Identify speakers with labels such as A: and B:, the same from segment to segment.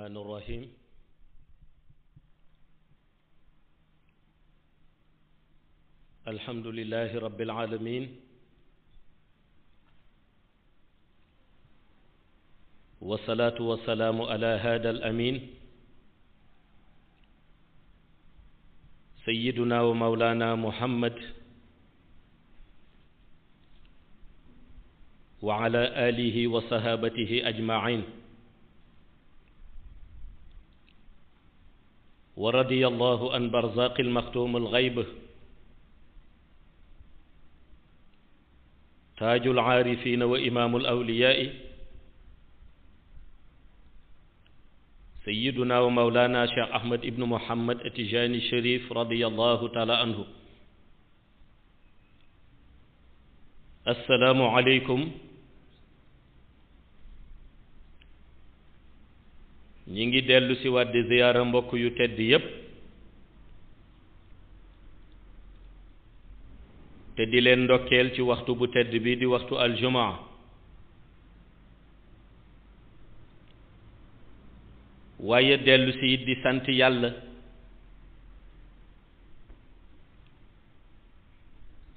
A: الرحمن الرحيم الحمد لله رب العالمين والصلاة والسلام على هذا الأمين سيدنا ومولانا محمد وعلى آله وصحابته أجمعين ورضي الله عن برزاق المختوم الغيب تاج العارفين وإمام الأولياء سيدنا ومولانا شيخ أحمد ابن محمد التجاني الشريف رضي الله تعالى عنه. السلام عليكم. ñi ngi dellu si waat di ziyaara mbokk yu tedd yépp te di leen ndokkeel ci waxtu bu tedd bi di waxtu aljumaa waaye dellu si it di sant yàlla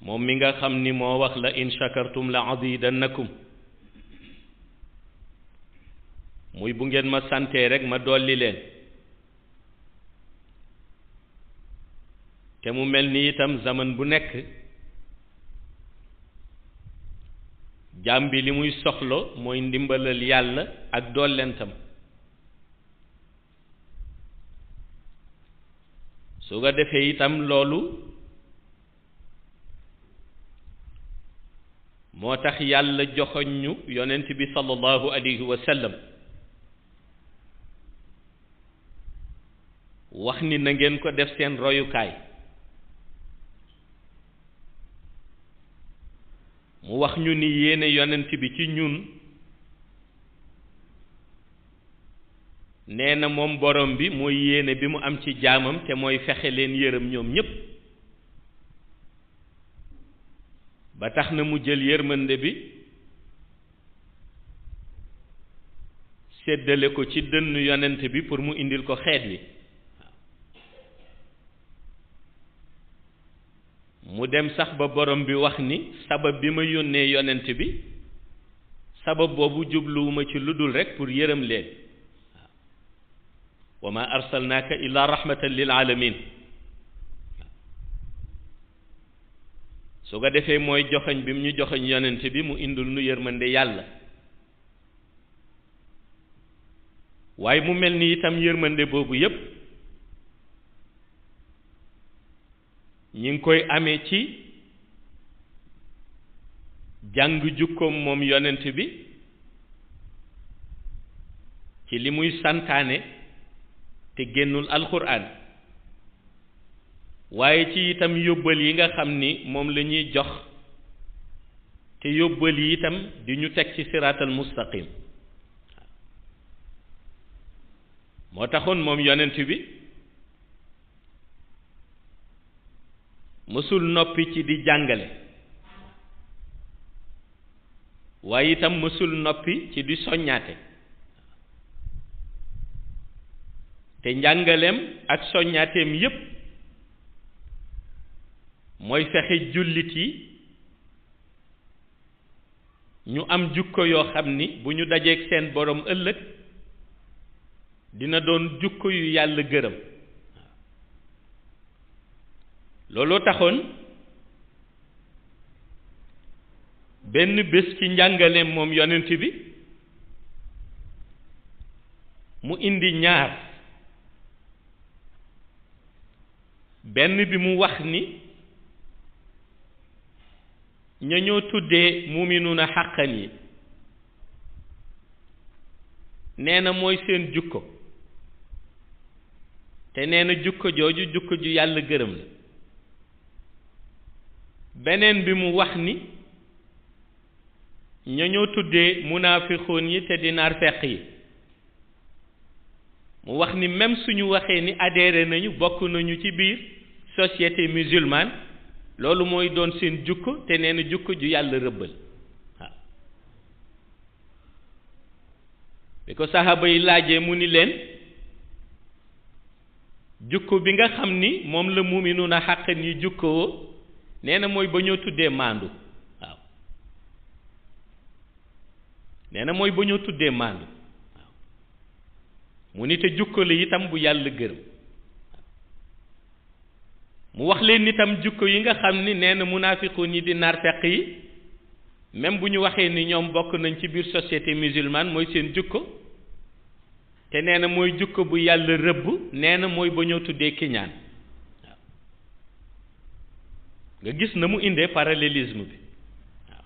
A: moom mi nga xam ni moo wax la in shakartum la azidannakum muy bu ngeen ma santee rek ma dolli leen te mu mel ni itam zaman bu nekk jaam bi li muy soxlo mooy ndimbalal yàlla ak dollentam su ko defee itam loolu moo tax yàlla joxoñ ñu yonent bi sallallahu alayhi wa sallam wax ni na ngeen ko def seen royukaay mu wax ñu ni yéene yonent bi ci ñun nee na moom borom bi mooy yéene bi mu am ci jaamam te mooy fexe leen yërëm ñoom ñépp ba tax na mu jël yërmande bi séddale ko ci dënn yonent bi pour mu indil ko xeet wi mu dem sax ba borom bi wax ni sabab bi ma yónnee yonent bi sabab boobu jubluwuma ci lu dul rekk pour yërëm leen wa ma arsalnaaka illa rahmatan lil alamin su ko defee mooy joxoñ bi mu ñu joxoñ yonent bi mu indul nu yërmande yàlla waaye mu mel ni itam yërmande boobu yépp ñi ngi koy amee ci jàng jukkoom moom yonent bi ci li muy santaane te génnul alxuraan waaye ci itam yóbbal yi nga xam ni moom la ñuy jox te yóbbal yi itam di ñu teg ci siraatal mustaqim moo taxoon moom yonent bi mësul noppi ci di jàngale waaye itam mësul noppi ci di soññaate te njàngaleem ak soññaateem yépp mooy fexe jullit yi ñu am jukko yoo xam ni bu ñu dajeek seen boroom ëllëg dina doon jukko yu yàlla gërëm looloo taxoon benn bés ci njàngaleem moom yonent bi mu indi ñaar benn bi mu wax ni ña ñoo tuddee muminuuna xàqan yi nee na mooy seen jukko te nee na jukko jooju jukko ju yàlla gërëm la beneen bi mu wax ni ña ñoo tuddee munaafiqoon yi te di naafeq yi mu wax ni même suñu waxee ni adhéré nañu bokk nañu ci biir société musulmane loolu mooy doon seen jukko te nee na jukko ju yàlla rëbbal waaw bi ko saxaaba yi laajee mu ni leen jukko bi nga xam ni moom la muminuuna xàqan yi jukkoo nee na mooy ba ñoo tuddee maandu waaw nee na mooy ba ñoo tuddee maandu waaw mu ni te jukko la itam bu yàlla gërëm mu wax leen itam jukko yi nga xam ni nee na munaafiqun yi di narfeq yi même bu ñu waxee ni ñoom bokk nañ ci biir société musulmane mooy seen jukko te nee na mooy jukko bu yàlla rëbb nee na mooy ba ñoo tuddee kiñaan waaw nga gis na mu indee parallélisme bi waaw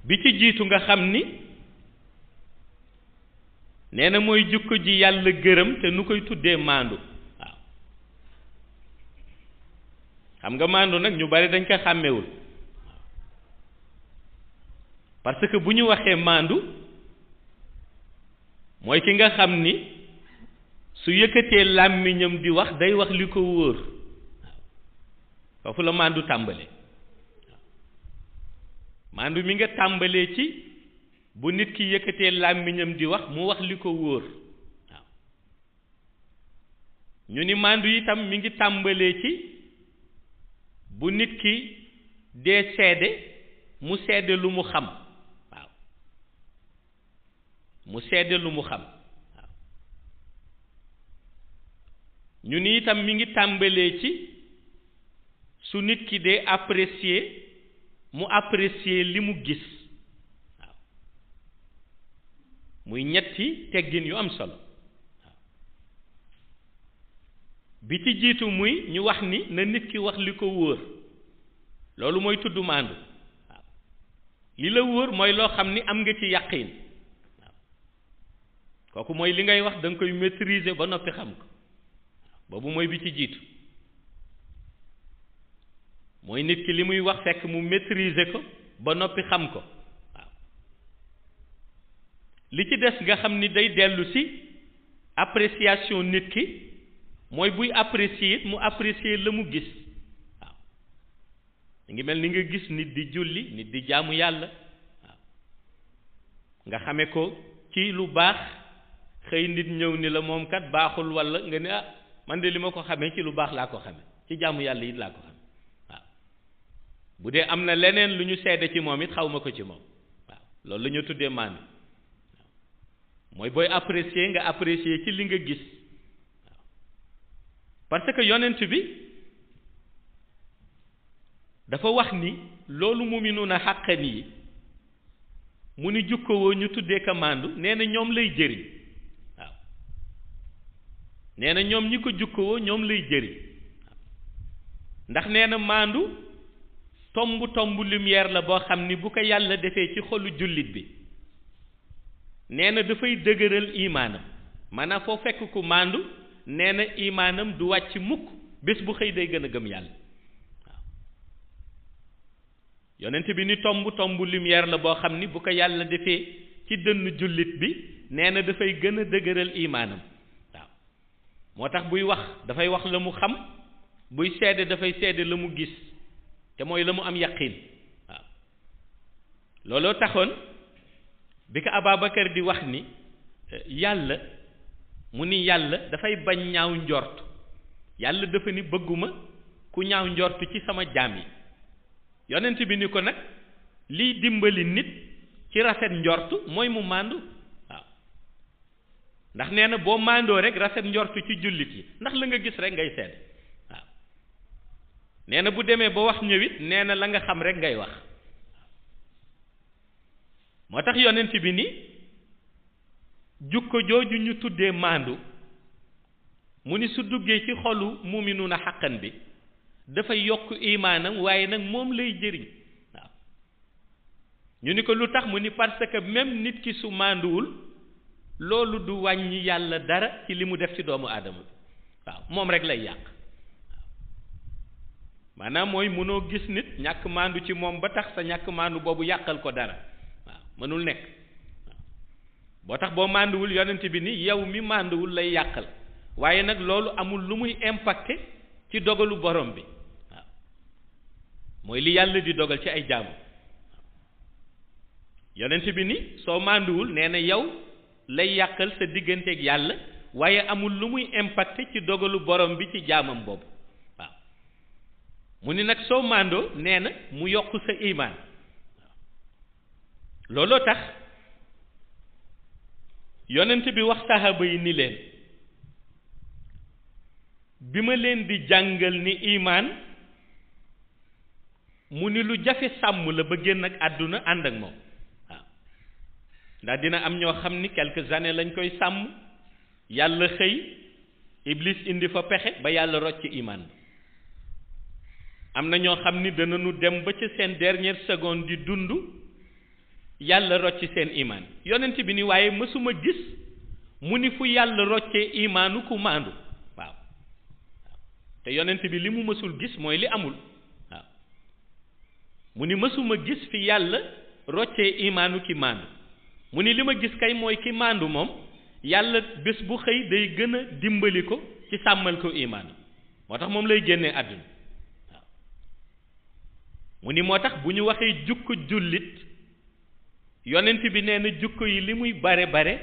A: bi ci jiitu nga xam ni nee na mooy jukko ji yàlla gërëm te nu koy tuddee maandu waaw xam nga maandu nag ñu bari dañ ko xàmmewul parce que bu ñu waxee maandu mooy ki nga xam ni su yëkkatee làmmiñam di wax day wax li ko wóor waaw foofu la maandu tàmbalee maandu mi nga tàmbalee ci bu nit ki yëkkatee làmmiñam di wax mu wax li ko wóor waaw ñu ni maandu itam mi ngi tàmbalee ci bu nit ki dee seede mu seede lu mu xam waaw mu seede lu mu xam waaw ñu ni itam mi ngi tàmbalee ci su nit ki dee apprécier mu apprécier li mu gis waaw muy ñetti teggin yu am solo waaw bi ci jiitu muy ñu wax ni na nit ki wax li ko wóor loolu mooy tudd maandu waaw li la wóor mooy loo xam ni am nga ci yàqiin waaw kooku mooy li ngay wax da nga koy maîtriser ba noppi xam ko boobu mooy bi ci jiitu mooy nit ki li muy wax fekk mu maîtriser ko ba noppi xam ko waaw li ci des nga xam ni day dellu si appréciation nit ki mooy buy apprécier mu apprécier la mu gis waaw mu ngi mel ni nga gis nit di julli nit di jaamu yàlla waaw nga xame ko ci lu baax xëy nit ñëw ni la moom kat baaxul walla nga ne ah man de li ma ko xamee ci lu baax laa ko xame ci jaamu yàlla it laa ko xame waaw bu dee am na leneen lu ñu seede ci moom it xaw ma ko ci moom waaw loolu la ñu tuddee maandu waaw mooy booy apprécier nga apprécier ci li nga gis waaw parce que yonent bi dafa wax ni loolu muminuuna xàqan yi mu ni jukkowoo ñu tuddee ka maandu nee na ñoom lay jëriñ waaw nee na ñoom ñi ko jukkowoo ñoom lay jëriñ waaw ndax nee na maandu tomb lumière la boo xam ni bu ko yàlla defee ci xolu jullit bi nee na dafay dëgëral imaanam maanaam foo fekk ku maandu nee na imaanam du wàcc mukk bés bu xëy day gën a gëm yàlla waaw yonent bi ni tomb lumière la boo xam ni bu ko yàlla defee ci dënn jullit bi nee na dafay gën a dëgëral imaanam waaw moo tax buy wax dafay wax la mu xam buy seede dafay seede la mu gis te mooy la mu am yaqiin waaw looloo taxoon bi ko Ababacar di wax ni yàlla mu ni yàlla dafay bañ ñaaw njort yàlla dafa ni bëgguma ku ñaaw njort ci sama jaam yi yonent bi ni ko nag liy dimbali nit ci rafet njort mooy mu màndu waaw ndax nee na boo màndoo rek rafet njort ci jullit yi ndax la nga gis rek ngay seet waaw nee na bu demee ba wax ñëwit nee na la nga xam rek ngay wax moo tax yonent bi ni jukko jooju ñu tuddee maandu mu ni su duggee ci xolu muminuuna xaqan bi dafay yokk imaanam waaye nag moom lay jëriñ waaw ñu ni ko lu tax mu ni parce que même nit ki su maanduwul loolu du wàññi yàlla dara ci li mu def ci doomu aadama bi waaw moom rek lay yàq waaw maanaam mooy mënoo gis nit ñàkk maandu ci moom ba tax sa ñàkk maandu boobu yàqal ko dara waaw mënul nekk waaw boo tax boo maanduwul yonent bi ni yow mi maanduwul lay yàqal waaye nag loolu amul lu muy impacté ci dogalu borom bi waaw mooy li yàlla di dogal ci ay jaamu yonent bi ni soo maanduwul nee na yow lay yàqal sa digganteeg yàlla waaye amul lu muy impacté ci dogalu borom bi ci jaamam boobu waaw mu ni nag soo maandoo nee na mu yokk sa imaan looloo tax yonent bi wax saxaaba yi ni leen bi ma leen di jàngal ni imaan mu ni lu jafe sàmm la ba génn ak àdduna ànd ak moom waaw ndax dina am ñoo xam ni quelques années lañ koy sàmm yàlla xëy iblis indi fa pexe ba yàlla rocc imaan bi am na ñoo xam ni danañu dem ba ca seen dernière seconde di dund yàlla rocc seen imaan yonent bi ni waaye mësuma gis mu ni fu yàlla roccee imaanu ku maandu waaw te yonent bi li mu mësul gis mooy li amul waaw mu ni mësuma gis fi yàlla roccee imaanu ki maandu mu ni li ma gis kay mooy ki maandu moom yàlla bés bu xëy day gën a dimbali ko ci sàmmal ko imaanu moo tax moom lay génnee àdduna waaw mu ni moo tax bu ñu waxee jukko jullit yonent bi nee na jukko yi li muy bare bare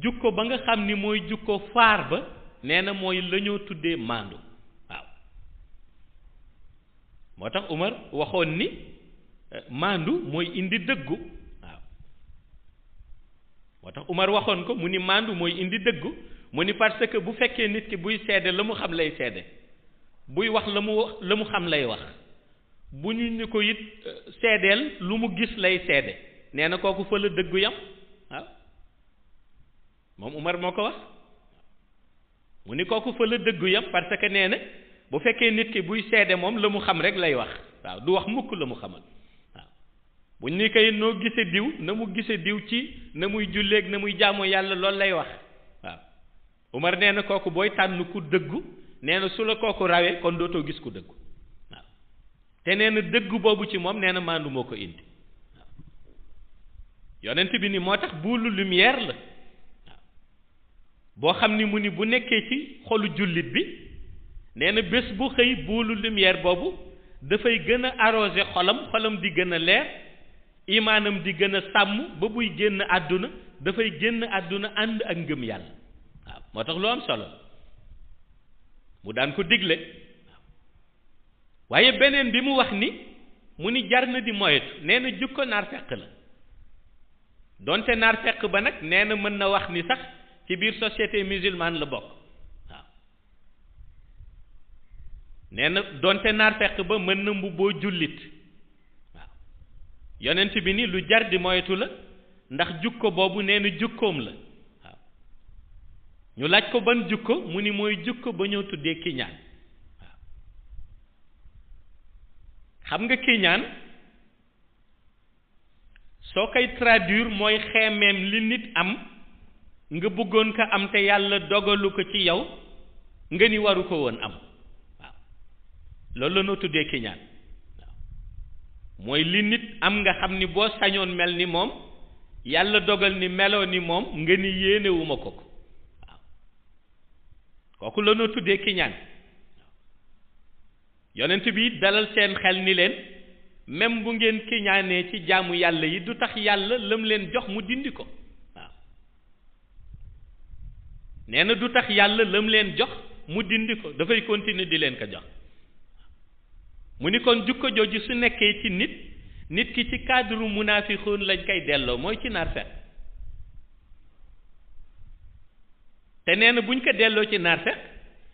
A: jukko ba nga xam ni mooy jukko faar ba nee na mooy la ñoo tuddee maandu waaw moo tax Umar waxoon ni maandu mooy indi dëggu waaw moo tax Umar waxoon ko mu ni maandu mooy indi dëggu mu ni parce que bu fekkee nit ki buy seede la mu xam lay seede buy wax la mu xam lay wax bu ñu ni ko it seedeel lu mu gis lay seede nee na kooku fa la dëggu yam waaw moom Umar moo ko wax mu ni kooku fa la dëggu yam parce que nee na bu fekkee nit ki buy seede moom la mu xam rek lay wax waaw du wax mukk la mu xamal waaw buñ ni koy noo gise diw na mu gise diw ci na muy julleeg na muy jaamoo yàlla loolu lay wax waaw Umar nee na kooku booy tànn ku dëggu nee na su la kooku rawee kon dootoo gis ku dëggu waaw te nee na dëggu boobu ci moom nee na maandu moo ko indi yonent bi ni moo tax buulu lumière la waaw boo xam ni mu ni bu nekkee ci xolu jullit bi nee na bés bu xëy buulu lumière boobu dafay gën a arrosé xolam di gën a leer imaanam di gën a sàmm ba buy génn àdduna dafay génn àdduna ànd ak ngëm yàlla waaw moo tax lu am solo mu daan ko digle waaw waaye beneen bi mu wax ni mu ni jar na di moyetu nee na jukko naar fekk la donte naar fekk ba nag nee na mën na wax ni sax ci biir société musulmane la bokk waaw nee na donte naar fekk ba mën na mbubboo jullit waaw yonent bi ni lu jar di moytu la ndax jukko boobu nee na jukkoom la waaw ñu laaj ko ban jukko mu ni mooy jukko ba ñoo tuddee kiñaan waaw xam nga kiñaan soo koy traduire mooy xeemeem li nit am nga bëggoon ko am te yàlla dogalu ko ci yow nga ni waru ko woon am waaw loolu la noo tuddee kiñaan waaw mooy li nit am nga xam ni boo sañoon mel ni moom yàlla dogal ni meloo ni moom nga ni yéenewuma ko ko waaw kooku la noo tuddee kiñaan waaw yonent bi dalal seen xel ni leen même bu ngeen kiñaanee ci jaamu yàlla yi du tax yàlla lam leen jox mu dindi ko waaw nee na du tax yàlla lam leen jox mu dindi ko dafay continuer di leen ko jox mu ni kon jukko jooju su nekkee ci nit ki ci cadre munaafiqoon lañ koy delloo mooy ci naar fekk te nee na buñ ko delloo ci naar fekk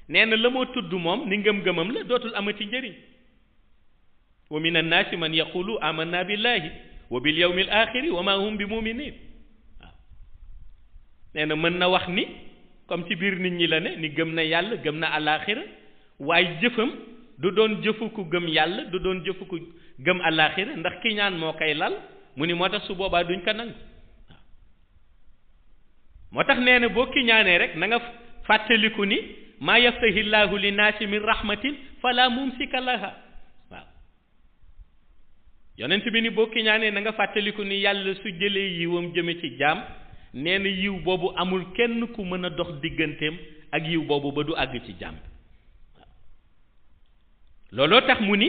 A: nee na la moo tudd moom ni ngëm-ngëmam la dootul amati njëriñ wa min annaasi man yaqulu amanna billahi wa bil yawmil axiri wa ma hum bi muminin waaw nee na mën na wax ni comme ci biir nit ñi la ne ni gëm na yàlla gëm na àllaaxira waaye jëfam du doon jëfu ku gëm yàlla du doon jëfu ku gëm àllaaxira ndax ki ñaan moo koy lal mu ni moo tax su boobaa duñ ko nangu waaw moo tax nee na boo ki ñaanee rek na nga fàttaliku ni maa yaftahi llaahu li naasi min rahmatin fala mumsika laha waaw yonent bi ni boo ki ñaanee na nga fàttaliku ni yàlla su jëlee yiwam jëme ci jaam nee na yiw boobu amul kenn ku mën a dox digganteem ak yiw boobu ba du àgg ci jaam waaw looloo tax mu ni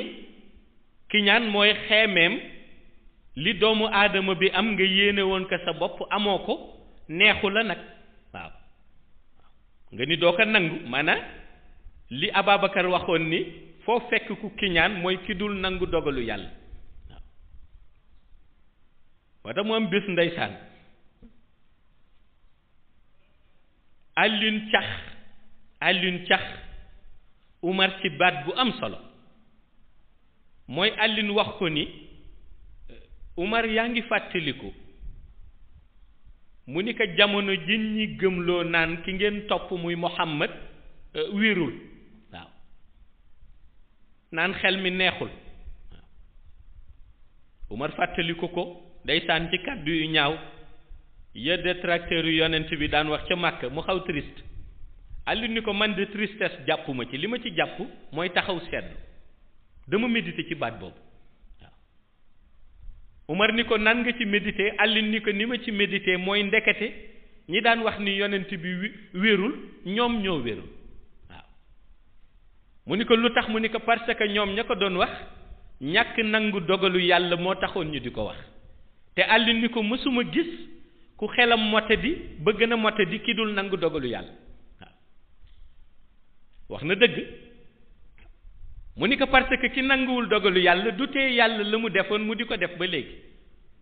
A: ki ñaan mooy xeemeem li doomu aadama bi am nga yéene woon ko sa bopp amoo ko neexu la nag waaw nga ni doo ko nangu maanaam li Ababacar waxoon ni foo fekk ku kiñaan mooy ki dul nangu dogalu yàlla waaw moo tax mu am bés ndeysaan Alioune Cax Umar ci baat bu am solo mooy Alioune wax ko ni Umar yaa ngi fàttaliku mu ni ko jamono ji ñi gëmloo naan ki ngeen topp muy Muhammad wérul waaw naan xel mi neexul waaw Umar fàttaliku ko ndeysaan ci kàddu yu ñaaw ya détracteur yu yonent bi daan wax ca Màkka mu xaw triste Alioune ni ko man de tristesse jàppuma ci li ma ci jàpp mooy taxaw seetlu dama méditer ci baat boobu waaw Umar ni ko nan nga ci méditer Alioune ni ko ni ma ci méditer mooy ndekete ñi daan wax ni yonent bi wérul ñoom ñoo wérul waaw mu ni ko lu tax mu ni ko parce que ñoom ña ko doon wax ñàkk nangu dogalu yàlla moo taxoon ñu di ko wax te Alioune ni ko mësuma gis ku xelam motadi ba gën a motadi ki dul nangu dogalu yàlla waaw wax na dëgg mu ni ko parce que ki nanguwul dogalu yàlla du tee yàlla la mu defoon mu di ko def ba léegi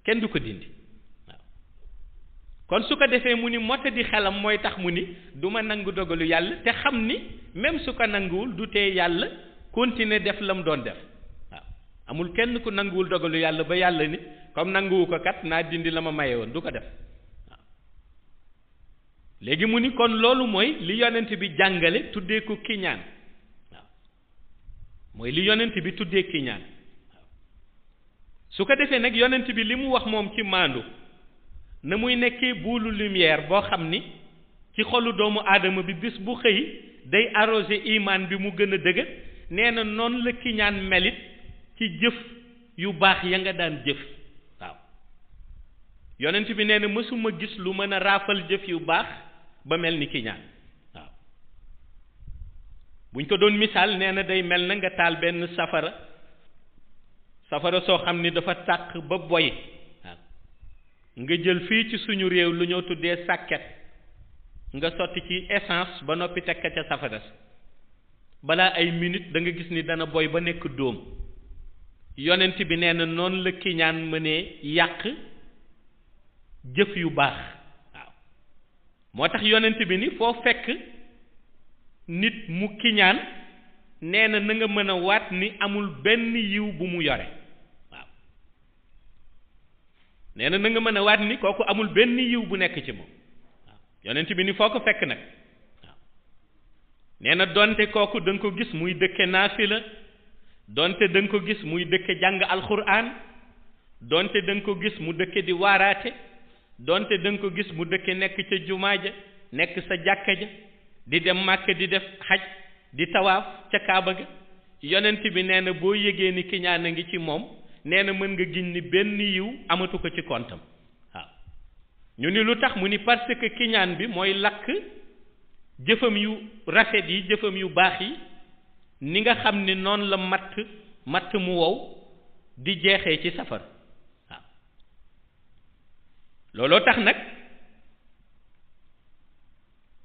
A: kenn du ko dindi waaw kon su ko defee mu ni motadi xelam mooy tax mu ni du ma nangu dogalu yàlla te xam ni même su ko nanguwul du tee yàlla continuer def la mu doon def waaw amul kenn ku nanguwul dogalu yàlla ba yàlla ni comme nanguwu ko kat naa dindi la ma maye woon du ko def waaw léegi mu ni kon loolu mooy li yonent bi jàngale tuddee ko kiñaan waaw mooy li yonent bi tuddee kiñaan waaw su ko defee nag yonent bi li mu wax moom ci maandu na muy nekkee buulu lumière boo xam ni ci xolu doomu aadama bi bis bu xëy day arrosé imaan bi mu gën a dëgër nee na noonu la kiñaan melit ci jëf yu baax ya nga daan jëf waaw yonent bi nee na mësuma gis lu mën a raafal jëf yu baax ba mel ni kiñaan waaw buñ ko doon misaal nee na day mel na nga taal benn safara soo xam ni dafa tàq ba boy waaw nga jël fii ci suñu réew lu ñoo tuddee sàkket nga sotti ci essence ba noppi teg ca safara balaa ay minute da nga gis ni dana boy ba nekk dóom yonent bi nee na noonu la kiñaan mënee yàq jëf yu baax waaw moo tax yonent bi ni foo fekk nit mu kiñaan nee na na nga mën a waat ni amul benn yiw bu mu yore waaw nee na nga mën a waat ni kooku amul benn yiw bu nekk ci moom waaw yonent bi ni foo ko fekk nag waaw nee na donte kooku da nga ko gis muy dëkke naafila donte da nga ko gis muy dëkke jàng alxuraan donte da nga ko gis mu dëkke di waaraate donte da nga ko gis mu dëkke nekk ca jumaa ja nekk sa jàkka ja di dem màkk di def xaj di tawaaf ca kaaba ga yonent bi nee na boo yëgee ni kiñaan a ngi ci moom nee na mën nga giñ ni benn yiw amatu ko ci kontam waaw ñu ni lu tax mu ni parce que kiñaan bi mooy lakk jëfam yu rafet yi jëfam yu baax yi ni nga xam ni noonu la matt mu wow di jeexee ci safar waaw looloo tax nag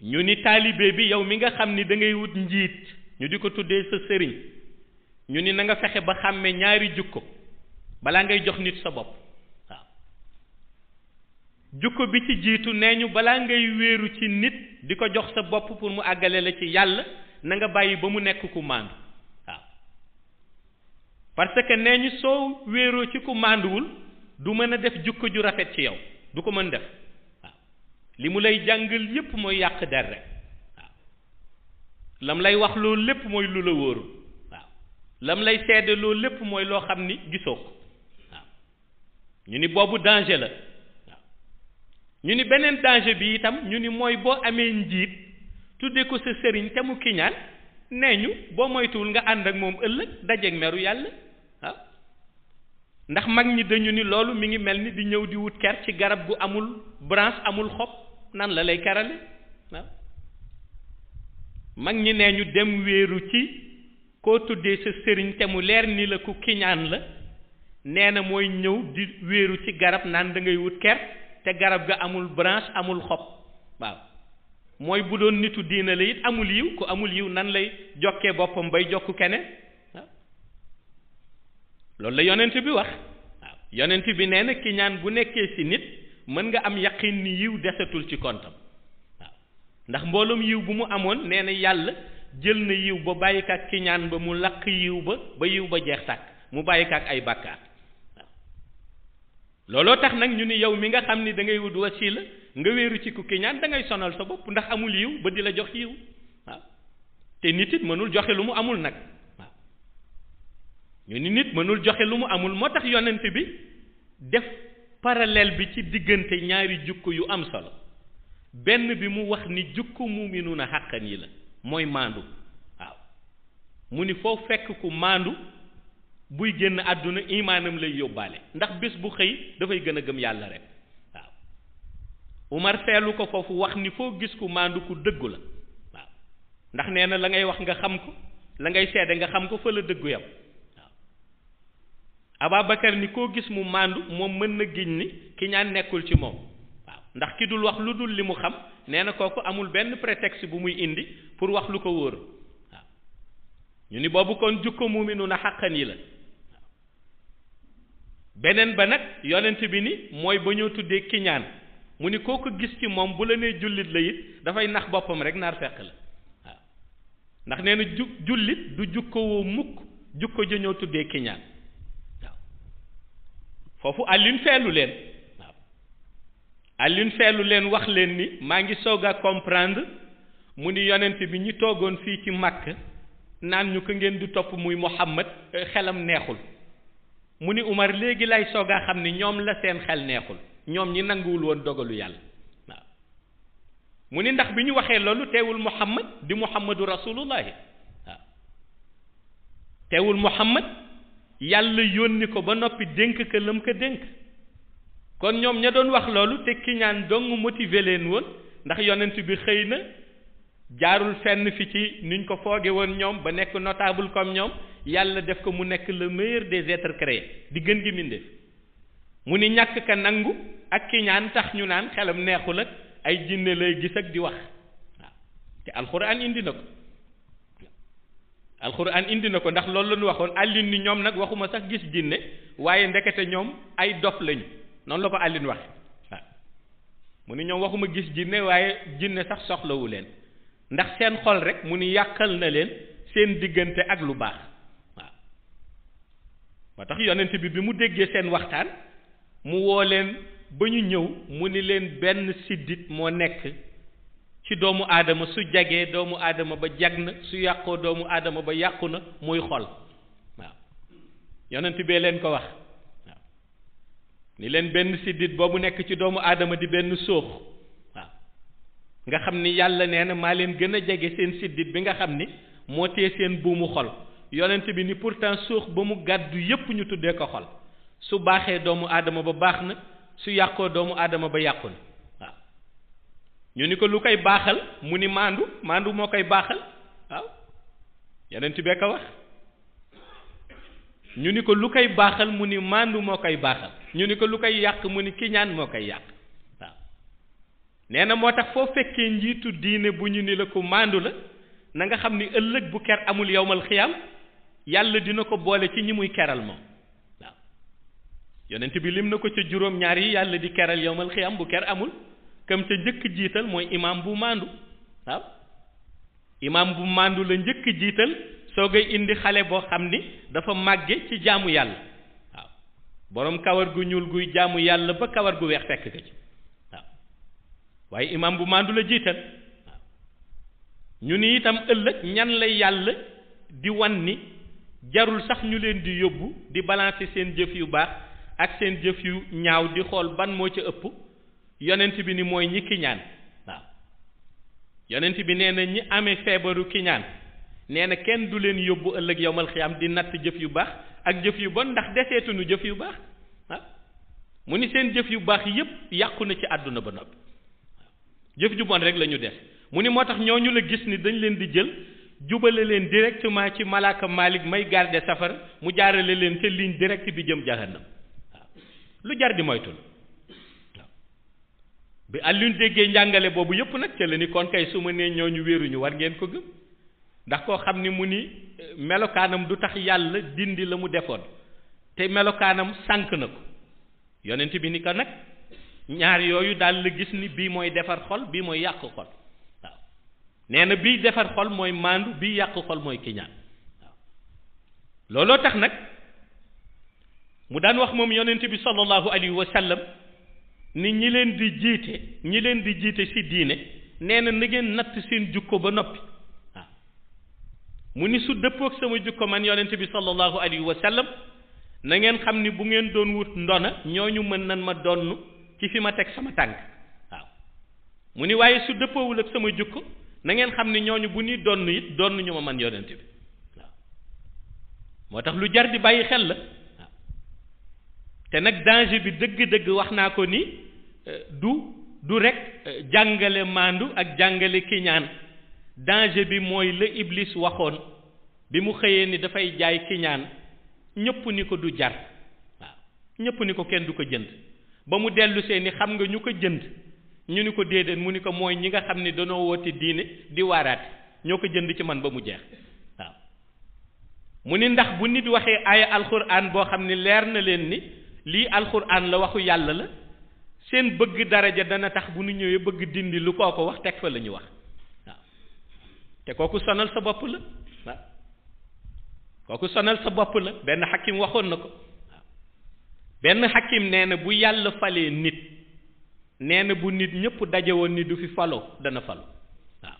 A: ñu ni taalibe bi yow mi nga xam ni da ngay wut njiit ñu di ko tuddee sa sëriñ ñu ni na nga fexe ba xàmme ñaari jukko balaa ngay jox nit sa bopp waaw jukko bi ci jiitu nee ñu balaa ngay wéeru ci nit di ko jox sa bopp pour mu àggale la ci yàlla na nga bàyyi ba mu nekk ku màndu waaw parce que nee ñu soo wéeroo ci ku mànduwul du mën a def jukko ju rafet ci yow du ko mën def waaw li mu lay jàngal yépp mooy yàq der rek waaw lam lay wax loolu lépp mooy lu la wóorul waaw lam lay seede loolu lépp mooy loo xam ni gisoo ko waaw ñu ni boobu danger la waaw ñu ni beneen danger bi itam ñu ni mooy boo amee njiit tudde ko sa sëriñ te mu kiñaan nee ñu boo moytuwul nga ànd ak moom ëllëg dajeeg meru yàlla waaw ndax mag ñi dañu ni loolu mi ngi mel ni di ñëw di wut ker ci garab gu amul branche amul xob nan la lay kerale waaw mag ñi nee ñu dem wéeru ci koo tuddee sa sëriñ te mu leer ni la ku kiñaan la nee na mooy ñëw di wéeru ci garab naan da ngay wut ker te garab ga amul branche amul xob waaw mooy bu doon nitu diina la it amul yiw ku amul yiw nan lay jokkee boppam bay jokku keneen waaw loolu la yonent bi wax waaw yonent bi nee na kiñaan bu nekkee ci nit mën nga am yaqin ni yiw desatul ci kontam waaw ndax mbooloom yiw bu mu amoon nee na yàlla jël na yiw ba bàyyi ko ak kiñaan ba mu lakk yiw ba yiw ba jeex tàkk mu bàyyi ko ak ay bàkkaar waaw looloo tax nag ñu ni yow mi nga xam ni da ngay wut wasiila nga wéeru ci ku kiñaan da ngay sonal sa bopp ndax amul yiw ba di la jox yiw waaw te nit it mënul joxe lu mu amul nag waaw ñu ni nit mënul joxe lu mu amul moo tax yonent bi def parallèle bi ci diggante ñaari jukko yu am solo benn bi mu wax ni jukko muuminuuna xàqan yi la mooy maandu waaw mu ni foo fekk ku maandu buy génn àdduna imaanam lay yóbbaale ndax bés bu xëy dafay gën a gëm yàlla rek waaw Umar feelu ko foofu wax ni foo gis ku maandu ku dëggu la waaw ndax nee na la ngay wax nga xam ko la ngay seede nga xam ko fa la dëggu yam waaw Ababacar ni koo gis mu maandu moom mën na giñ ni ki ñaan nekkul ci moom waaw ndax ki dul wax lu dul li mu xam nee na kooku amul benn prétexte bu muy indi pour wax lu ko wóor waaw ñu ni boobu kon jukko muuminuuna xàqan yi la waaw beneen ba nag yonent bi ni mooy ba ñoo tuddee kiñaan mu ni koo ko gis ci moom bu la nee jullit la it dafay nax boppam rek naar fekk la waaw ndax nee na jullit du jukko woo mukk jukko ja ñoo tuddee kiñaan waaw foofu àllin feelu leen waaw àllin feelu leen wax leen ni maa ngi soog a comprendre mu ni yonent bi ñi toogoon fii ci Makka naan ñu ko ngeen di topp muy Muhammad xelam neexul mu ni Umar léegi lay soog a xam ni ñoom la seen xel neexul ñoom ñi nanguwul woon dogalu yàlla waaw mu ni ndax bi ñu waxee loolu teewul Muhammad di Muhammadu rasulullahi waaw teewul Muhammad yàlla yónni ko ba noppi dénk ko lam ko dénk kon ñoom ña doon wax loolu te kiñaan dong motiver leen woon ndax yonent bi xëy na jaarul fenn fi ci niñ ko fooge woon ñoom ba nekk notable comme ñoom yàlla def ko mu nekk le meilleur des êtres créés di gën gi mbindéef mu ni ñàkk ka nangu ak kiñaan tax ñu naan xelam neexul ak ay jinne lay gis ak di wax waaw te alxuraan indi na ko alxuraan indi na ko ndax loolu la ñu waxoon àllin ni ñoom nag waxuma sax gis jinne waaye ndekete ñoom ay dof lañu noonu la ko àllin waxe waaw mu ni ñoom waxuma gis jinne waaye jinne sax soxlawu leen ndax seen xol rek mu ni yàqal na leen seen diggante ak lu baax waaw moo tax yonent bi mu déggee seen waxtaan mu woo leen ba ñu ñëw mu ni leen benn siddit moo nekk ci doomu aadama su jagee doomu aadama ba jag na su yàqoo doomu aadama ba yàqu na muy xol waaw yonent bee leen ko wax waaw ni leen benn siddit boobu nekk ci doomu aadama di benn sóox waaw nga xam ni yàlla nee na maa leen gën a jege seen siddit bi nga xam ni moo tee seen buumu xol yonent bi ni pourtant sóox ba mu gàddu yépp ñu tuddee ko xol su baaxee doomu aadama ba baax na su yàqoo doomu aadama ba yàqu na waaw ñu ni ko lu koy baaxal mu ni maandu moo koy baaxal waaw yonent bee ko wax ñu ni ko lu koy baaxal mu ni maandu moo koy baaxal ñu ni ko lu koy yàq mu ni kiñaan moo koy yàq waaw nee na moo tax foo fekkee njiitu diine bu ñu ni la ko maandu la na nga xam ni ëllëg bu ker amul yowmal xiyaam yàlla dina ko boole ci ñi muy keral moom waaw yonent bi lim na ko ca juróom-ñaar yi yàlla di keral yowmal xiyaam bu ker amul kam ca njëkk jiital mooy imaam bu maandu waaw imaam bu maandu la njëkk jiital soo ngay indi xale boo xam ni dafa màgge ci jaamu yàlla waaw boroom kawar gu ñuul guy jaamu yàlla ba kawar gu weex fekk ko ci waaw waaye imaam bu maandu la jiital waaw ñu ni itam ëllëg ñan lay yàlla di wan ni jarul sax ñu leen di yóbbu di balancer seen jëf yu baax ak seen jëf yu ñaaw di xool ban moo ca ëpp yonent bi ni mooy ñi kiñaan waaw yonent bi nee na ñi amee feebaru kiñaan nee na kenn du leen yóbbu ëllëg yowmal xiyaam di natt jëf yu baax ak jëf yu bon ndax deseetuñu jëf yu baax ah mu ni seen jëf yu baax yépp yàqu na ci àdduna ba noppi waaw jëf ju bon rek la ñu des mu ni moo tax ñooñu la gis ni dañ leen di jël jubale leen directement ci malaaka Malik may garder safara mu jaarale leen ca ligne directe bi jëm jahannam waaw lu jar di moytul bi Alioune déggee njàngale boobu yëpp nag ca la ni kon kay su ma nee ñooñu wéeruñu war ngeen ko gëm ndax koo xam ni mu ni melokaanam du tax yàlla dindi la mu defoon te melokaanam sànk na ko yonent bi ni ko nag ñaar yooyu daal la gis ni bii mooy defar xol bii mooy yàq xol waaw nee na bii defar xol mooy maandu bii yàq xol mooy kiñaan waaw looloo tax nag mu daan wax moom yonent bi sallallahu alayhi wa sallam ni ñi leen di jiite ci diine nee na ngeen natt seen jukko ba noppi waaw mu ni su dëppook sama jukko man yonent bi sallallahu alayhi wa sallam na ngeen xam ni bu ngeen doon wut ndona ñooñu mën nan ma donn ci fi ma teg sama tànk waaw mu ni waaye su dëppoowul ak sama jukko na ngeen xam ni ñooñu bu ñuy donn it donn ñu ma man yonent bi waaw moo tax lu jar di bàyyi xel la waaw te nag danger bi dëgg-dëgg wax naa ko ni du rek jàngale maandu ak jàngale kiñaan danger bi mooy la Iblis waxoon bi mu xëyee ni dafay jaay kiñaan ñëpp ni ko du jar waaw ñëpp ni ko kenn du ko jënd ba mu dellu see ni xam nga ñu ko jënd ñu ni ko déedéet mu ni ko mooy ñi nga xam ni danoo woote diine di waaraate ñoo ko jënd ci man ba mu jeex waaw mu ni ndax bu nit waxee aaya alxuraan boo xam ni leer na leen ni lii alxuraan la waxu yàlla la seen bëgg daraja dana tax bu nu ñëwee bëgg dindi lu kooko wax teg fa la ñu wax waaw te kooku sonal sa bopp la waaw kooku sonal sa bopp la benn xakim waxoon na ko waaw benn xakim nee na bu yàlla falee nit nee na bu nit ñëpp daje woon ni du fi faloo dana falu waaw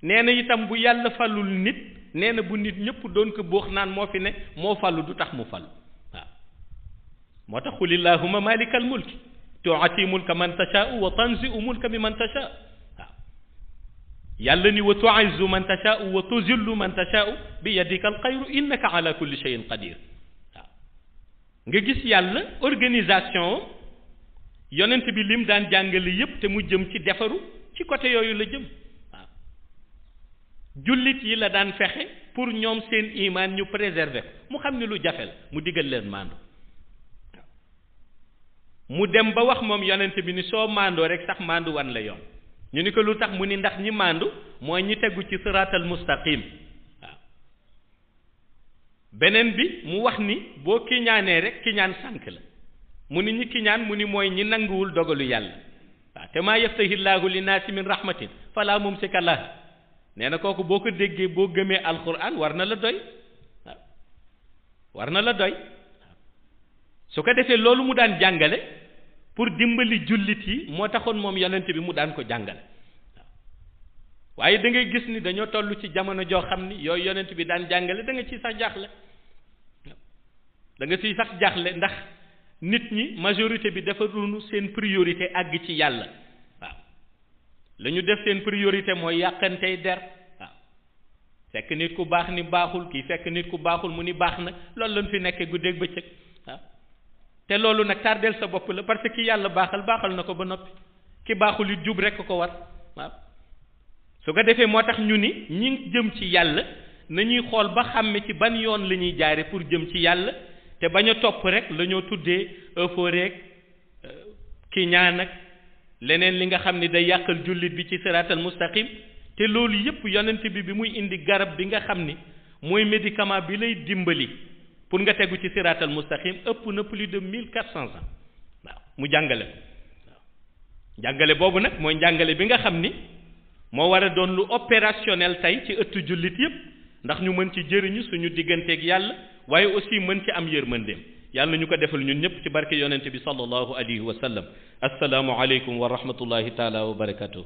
A: nee na itam bu yàlla falul nit nee na bu nit ñëpp doon ko boox naan moo fi ne moo falu du tax mu falu waaw moo tax qul illahumma malikal mulki tu'ti mulka man tashaa'u wa tanzi'u mulka mimman tashaa'u waaw yàlla ni wa tu'izzu man tashaa'u wa tuzillu man tashaa'u bi yadika alxayru innaka ala kulli shay'in qadir waaw nga gis yàlla organisation yonent bi lim daan jàngale yépp te mu jëm ci defaru ci côté yooyu la jëm waaw jullit yi la daan fexe pour ñoom seen imaan ñu préserver mu xam ni lu jafe la mu digal leen maandu mu dem ba wax moom yonent bi ni soo maandoo rek sax maandu wan la yoon ñu ni ko lu tax mu ni ndax ñi maandu mooy ñi tegu ci siraatal mustaqim waaw beneen bi mu wax ni boo kiñaanee rek kiñaan sànk la mu ni ñi kiñaan mu ni mooy ñi nanguwul dogalu yàlla waaw te maa yaftahi llaahu linnaasi min rahmatin falaa mumsika laha nee na kooku boo ko déggee boo gëmee alquran war na la doy waaw war na la doy su ko defee loolu mu daan jàngale pour dimbali jullit yi moo taxoon moom yonent bi mu daan ko jàngale waaw waaye da ngay gis ni dañoo toll ci jamono joo xam ni yooyu yonent bi daan jàngale da nga ciy sax jaaxle da nga ciy sax jaaxle ndax nit ñi majorité bi dafa runu seen priorité àgg ci yàlla waaw la ñu def seen priorité mooy yàqantey der waaw fekk nit ku baax ni baaxul kii fekk nit ku baaxul mu ni baax na loolu lañ fi nekkee guddeeg bëccëg waaw te loolu nag tardeel sa bopp la parce que ki yàlla baaxal na ko ba noppi ki baaxul it jub rekk ko war waaw su ko defee moo tax ñu ni ñi jëm ci yàlla nañuy xool ba xàmme ci ban yoon la ñuy jaare pour jëm ci yàlla te bañ a topp rek la ñoo tuddee euphorie ki ñaan ak leneen li nga xam ni day yàqal jullit bi ci siraatal mustaqim te loolu yépp yonent bi muy indi garab bi nga xam ni mooy médicament bi lay dimbali pour nga tegu ci siraatal mustaqim ëpp na plus de 1400 ans waaw mu jàngale ko waaw jàngale boobu nag mooy njàngale bi nga xam ni moo war a doon lu opérationnel tey ci ëttu jullit yépp ndax ñu mën ci jëriñu suñu digganteeg yàlla waaye aussi mën ci am yërmandeem yàlla ñu ko defal ñun ñëpp ci barke yonent bi sallallahu alayhi wa sallam assalaamu aleykum wa rahmatullahi taala wa barakatuh